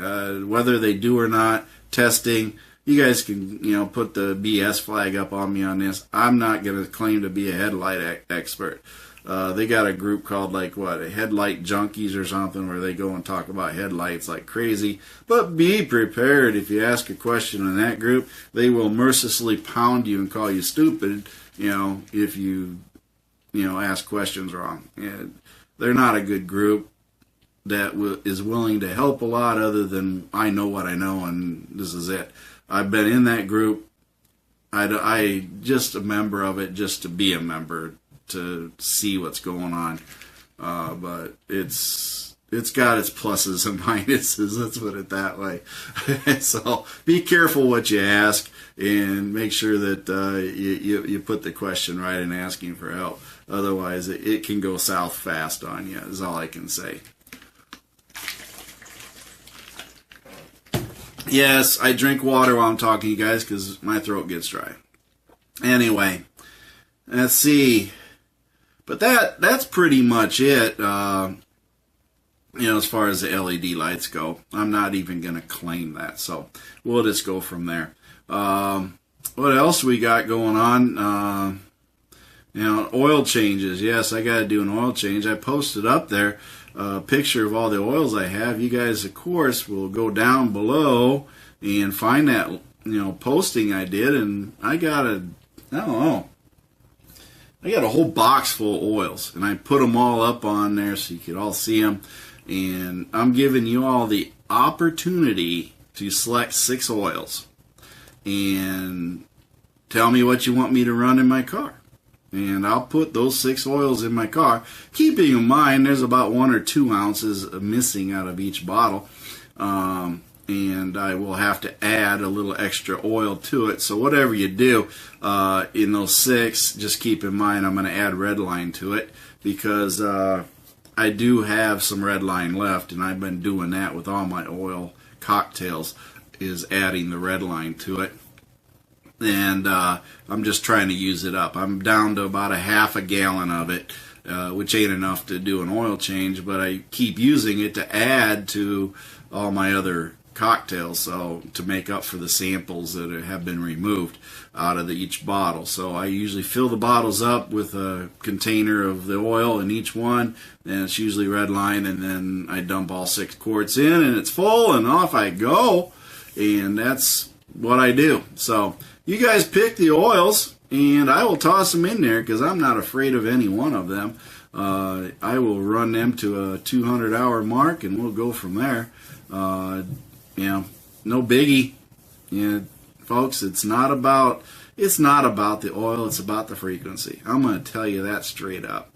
Whether they do or not, testing, you guys can, put the BS flag up on me on this. I'm not going to claim to be a headlight expert. They got a group called Headlight Junkies or something, where they go and talk about headlights like crazy. But be prepared. If you ask a question in that group, they will mercilessly pound you and call you stupid, if you ask questions wrong. And they're not a good group that is willing to help a lot, other than I know what I know and this is it. I've been in that group. I just a member of it just to be a member, to see what's going on, but it's got its pluses and minuses, let's put it that way. So be careful what you ask, and make sure that you put the question right in asking for help. Otherwise it can go south fast on you, is all I can say. Yes, I drink water while I'm talking to you guys because my throat gets dry. Anyway, let's see. But that's pretty much it, as far as the LED lights go. I'm not even going to claim that, so we'll just go from there. What else we got going on? Oil changes. Yes, I got to do an oil change. I posted up there a picture of all the oils I have. You guys, of course, will go down below and find that, posting I did, and I got a whole box full of oils, and I put them all up on there so you could all see them. And I'm giving you all the opportunity to select 6 oils and tell me what you want me to run in my car. And I'll put those 6 oils in my car, keeping in mind there's about 1 or 2 ounces missing out of each bottle. And I will have to add a little extra oil to it. So whatever you do in those 6, just keep in mind I'm going to add red line to it, because I do have some red line left, and I've been doing that with all my oil cocktails, is adding the red line to it. And I'm just trying to use it up. I'm down to about a half a gallon of it, which ain't enough to do an oil change, but I keep using it to add to all my other cocktails, so to make up for the samples that have been removed out of each bottle. So I usually fill the bottles up with a container of the oil in each one, and it's usually red line, and then I dump all 6 quarts in, and it's full, and off I go. And that's what I do. So you guys pick the oils, and I will toss them in there, because I'm not afraid of any one of them. I will run them to a 200-hour mark, and we'll go from there. No biggie. Folks, it's not about the oil, it's about the frequency. I'm going to tell you that straight up.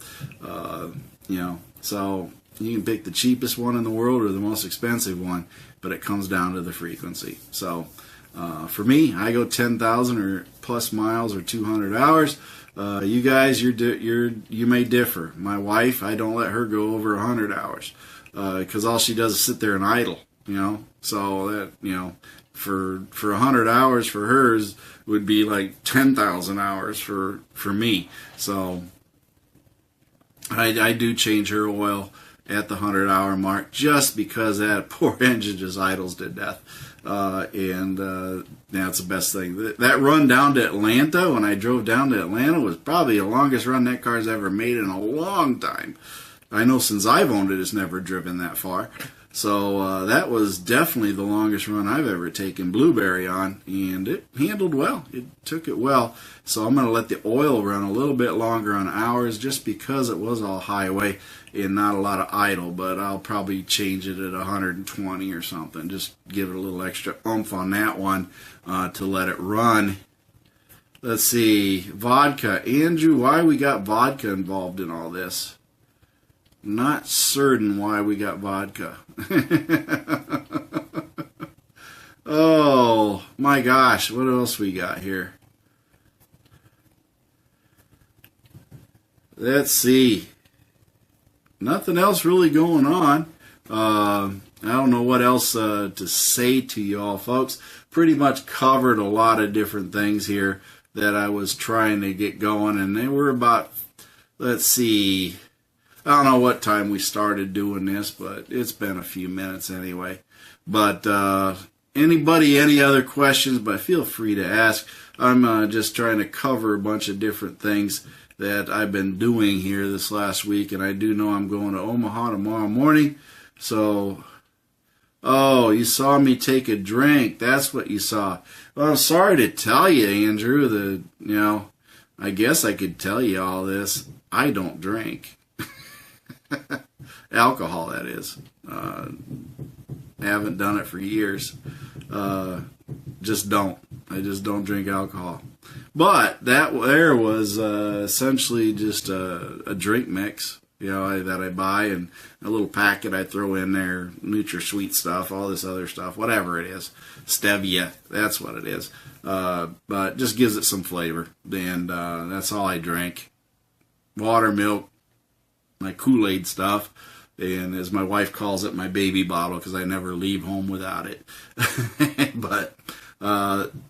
So you can pick the cheapest one in the world or the most expensive one, but it comes down to the frequency. So for me, I go 10,000 or plus miles or 200 hours. You guys, you may differ. My wife, I don't let her go over 100 hours because all she does is sit there and idle. So that for 100 hours for hers would be like 10,000 hours for me. So I do change her oil at the 100-hour mark just because that poor engine just idles to death. That's the best thing. That run down to Atlanta, when I drove down to Atlanta, was probably the longest run that car's ever made in a long time. I know since I've owned it, it's never driven that far. So that was definitely the longest run I've ever taken Blueberry on, and it handled well. It took it well. So I'm going to let the oil run a little bit longer on hours just because it was all highway and not a lot of idle, but I'll probably change it at 120 or something. Just give it a little extra oomph on that one to let it run. Let's see. Vodka. Andrew, why we got vodka involved in all this? Not certain why we got vodka. Oh, my gosh. What else we got here? Let's see. Nothing else really going on. I don't know what else to say to you all, folks. Pretty much covered a lot of different things here that I was trying to get going, and they were about, let's see, I don't know what time we started doing this, but it's been a few minutes anyway. But anybody, any other questions, but feel free to ask. I'm just trying to cover a bunch of different things that I've been doing here this last week, and I do know I'm going to Omaha tomorrow morning. So, oh, you saw me take a drink. That's what you saw. Well, I'm sorry to tell you, Andrew, I guess I could tell you all this. I don't drink. Alcohol, that is. I haven't done it for years. Just don't. I just don't drink alcohol. But that there was essentially just a drink mix, that I buy, and a little packet I throw in there, NutraSweet stuff, all this other stuff, whatever it is. Stevia, that's what it is. But just gives it some flavor, and that's all I drink. Water, milk, my Kool-Aid stuff, and as my wife calls it, my baby bottle, because I never leave home without it. But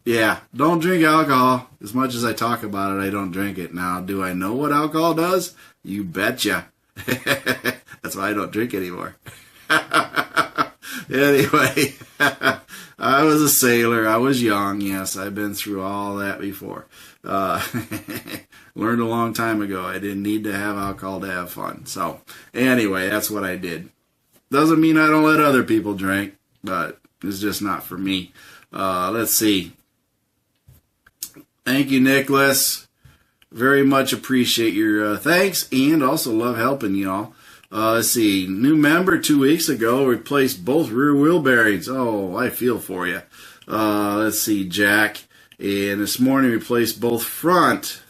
yeah, don't drink alcohol. As much as I talk about it, I don't drink it. Now, do I know what alcohol does? You betcha. That's why I don't drink anymore. Anyway, I was a sailor. I was young. Yes, I've been through all that before. Learned a long time ago I didn't need to have alcohol to have fun. So anyway, that's what I did. Doesn't mean I don't let other people drink, but it's just not for me. Let's see. Thank you, Nicholas. Very much appreciate your thanks, and also love helping y'all. Let's see. New member 2 weeks ago replaced both rear wheel bearings. Oh, I feel for you. Let's see, Jack. And this morning replaced both front.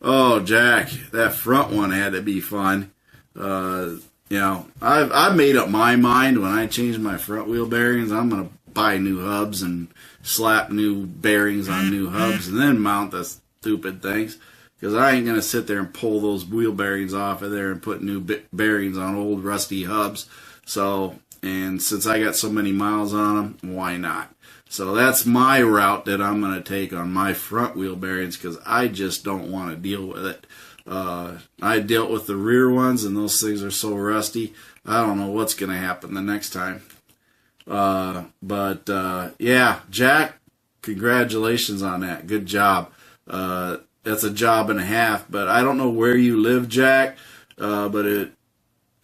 Oh, Jack, that front one had to be fun. I've made up my mind when I change my front wheel bearings, I'm going to buy new hubs and slap new bearings on new hubs and then mount the stupid things, because I ain't going to sit there and pull those wheel bearings off of there and put new bearings on old rusty hubs. So, and since I got so many miles on them, why not? So that's my route that I'm going to take on my front wheel bearings, because I just don't want to deal with it. I dealt with the rear ones, and those things are so rusty, I don't know what's going to happen the next time. Yeah, Jack, congratulations on that. Good job. That's a job and a half, but I don't know where you live, Jack, but if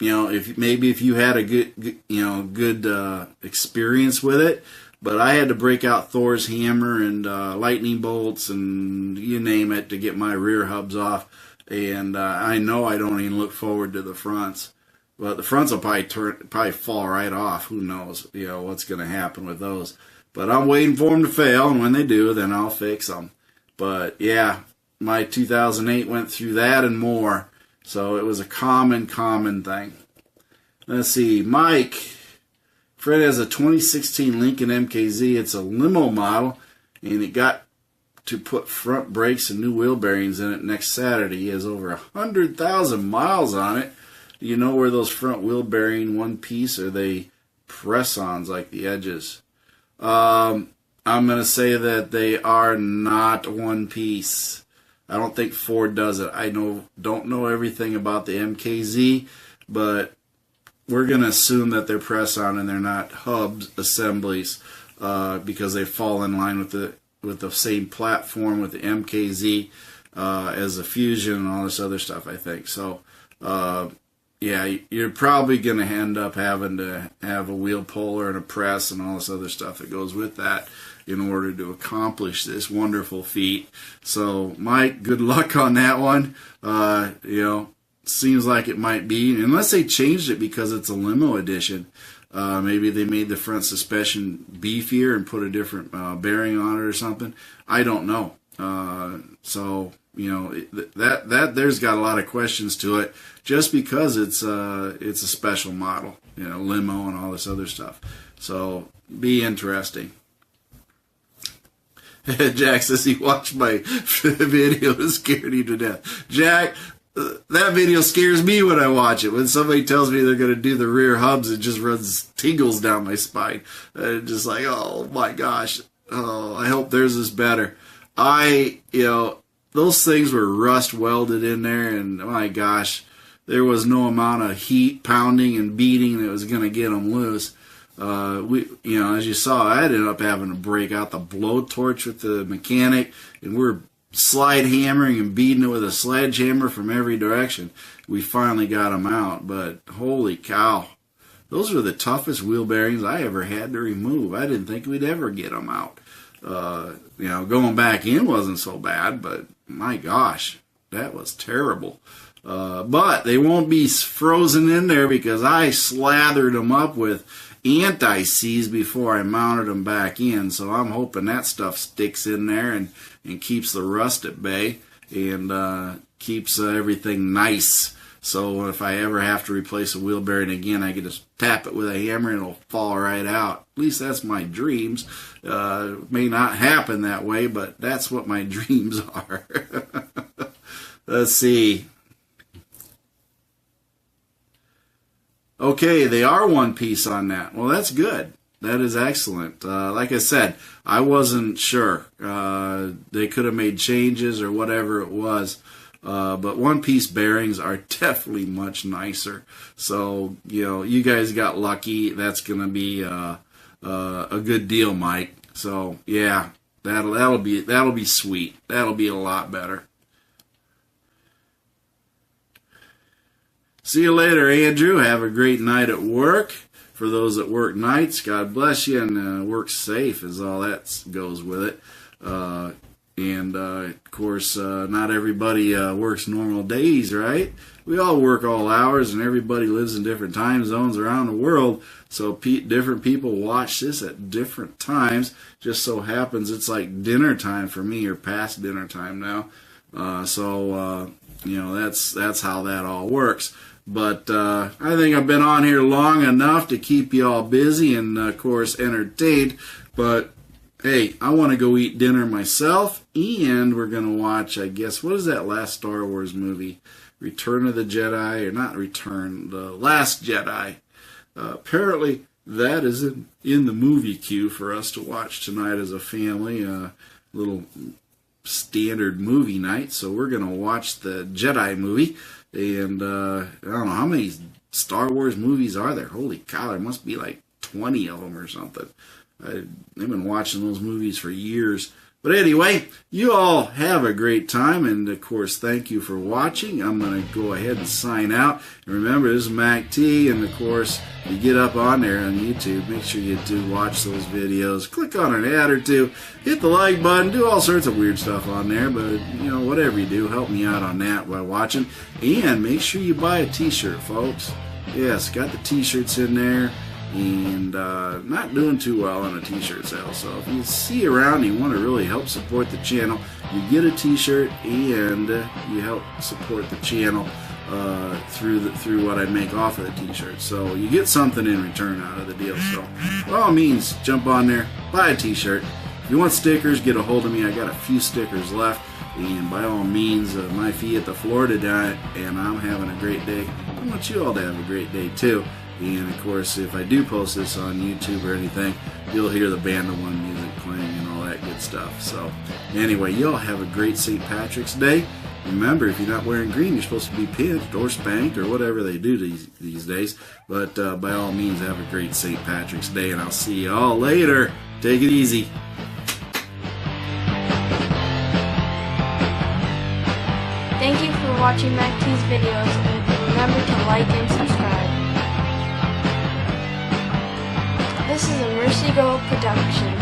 you had a good experience with it. But I had to break out Thor's hammer and lightning bolts and you name it to get my rear hubs off. And I know I don't even look forward to the fronts. But the fronts will probably fall right off. Who knows, what's going to happen with those. But I'm waiting for them to fail, and when they do, then I'll fix them. But yeah, my 2008 went through that and more. So it was a common thing. Let's see, Mike. Fred has a 2016 Lincoln MKZ. It's a limo model, and it got to put front brakes and new wheel bearings in it next Saturday. He has over 100,000 miles on it. Do you know where those front wheel bearing one piece, are they press-ons like the edges? I'm going to say that they are not one piece. I don't think Ford does it. I don't know everything about the MKZ, but we're going to assume that they're press-on and they're not hub assemblies because they fall in line with the same platform with the MKZ as the Fusion and all this other stuff, I think. So, yeah, you're probably going to end up having to have a wheel puller and a press and all this other stuff that goes with that in order to accomplish this wonderful feat. So, Mike, good luck on that one. Seems like it might be, unless they changed it because it's a limo edition. Maybe they made the front suspension beefier and put a different bearing on it or something. I don't know. So, that there's got a lot of questions to it just because it's a special model, limo and all this other stuff. So, be interesting. Jack says he watched my video and scared him to death. Jack, that video scares me when I watch it. When somebody tells me they're going to do the rear hubs, it just runs tingles down my spine. Just like, oh my gosh. Oh, I hope theirs is better. Those things were rust welded in there, and my gosh, there was no amount of heat pounding and beating that was going to get them loose. As you saw, I ended up having to break out the blowtorch with the mechanic, and we're slide hammering and beating it with a sledgehammer from every direction. We finally got them out, but holy cow, those were the toughest wheel bearings I ever had to remove. I didn't think we'd ever get them out. Going back in wasn't so bad, but my gosh, that was terrible. But they won't be frozen in there because I slathered them up with anti-seize before I mounted them back in. So I'm hoping that stuff sticks in there and keeps the rust at bay and keeps everything nice. So if I ever have to replace a wheel bearing again, I can just tap it with a hammer and it'll fall right out. At least that's my dreams. May not happen that way, but that's what my dreams are. Let's see. Okay, they are one piece on that. Well, that's good. That is excellent. Like I said, I wasn't sure. They could have made changes or whatever it was. But one-piece bearings are definitely much nicer. So, you guys got lucky. That's going to be a good deal, Mike. So, yeah, that'll be sweet. That'll be a lot better. See you later, Andrew. Have a great night at work. For those that work nights, God bless you, and work safe is all that goes with it. Of course, not everybody works normal days, right? We all work all hours, and everybody lives in different time zones around the world, so different people watch this at different times. Just so happens it's like dinner time for me, or past dinner time now. That's how that all works. But I think I've been on here long enough to keep you all busy and, of course, entertained. But, hey, I want to go eat dinner myself, and we're going to watch, I guess, what is that last Star Wars movie? Return of the Jedi, or not Return, The Last Jedi. Apparently, that is in the movie queue for us to watch tonight as a family. Little standard movie night, so we're going to watch the Jedi movie. And I don't know, how many Star Wars movies are there? Holy cow, there must be like 20 of them or something. I've been watching those movies for years. But anyway, you all have a great time, and of course, thank you for watching. I'm going to go ahead and sign out. And remember, this is MACT, and of course, you get up on there on YouTube, make sure you do watch those videos. Click on an ad or two, hit the like button, do all sorts of weird stuff on there, but whatever you do, help me out on that by watching. And make sure you buy a t-shirt, folks. Yes, got the t-shirts in there. And not doing too well on a t-shirt sale. So if you see around and you want to really help support the channel, you get a t-shirt and you help support the channel through what I make off of the t-shirt. So you get something in return out of the deal. So by all means, jump on there, buy a t-shirt. If you want stickers, get a hold of me. I got a few stickers left. And by all means, my feet at the Florida diet, and I'm having a great day. I want you all to have a great day too. And of course, if I do post this on YouTube or anything, you'll hear the Band of One music playing and all that good stuff. So anyway, y'all have a great St. Patrick's Day. Remember, if you're not wearing green, you're supposed to be pinched or spanked or whatever they do these days. But by all means, have a great St. Patrick's Day, and I'll see you all later. Take it easy. Thank you for watching MACT's videos, and remember to like and subscribe. This is a Mercy Go production.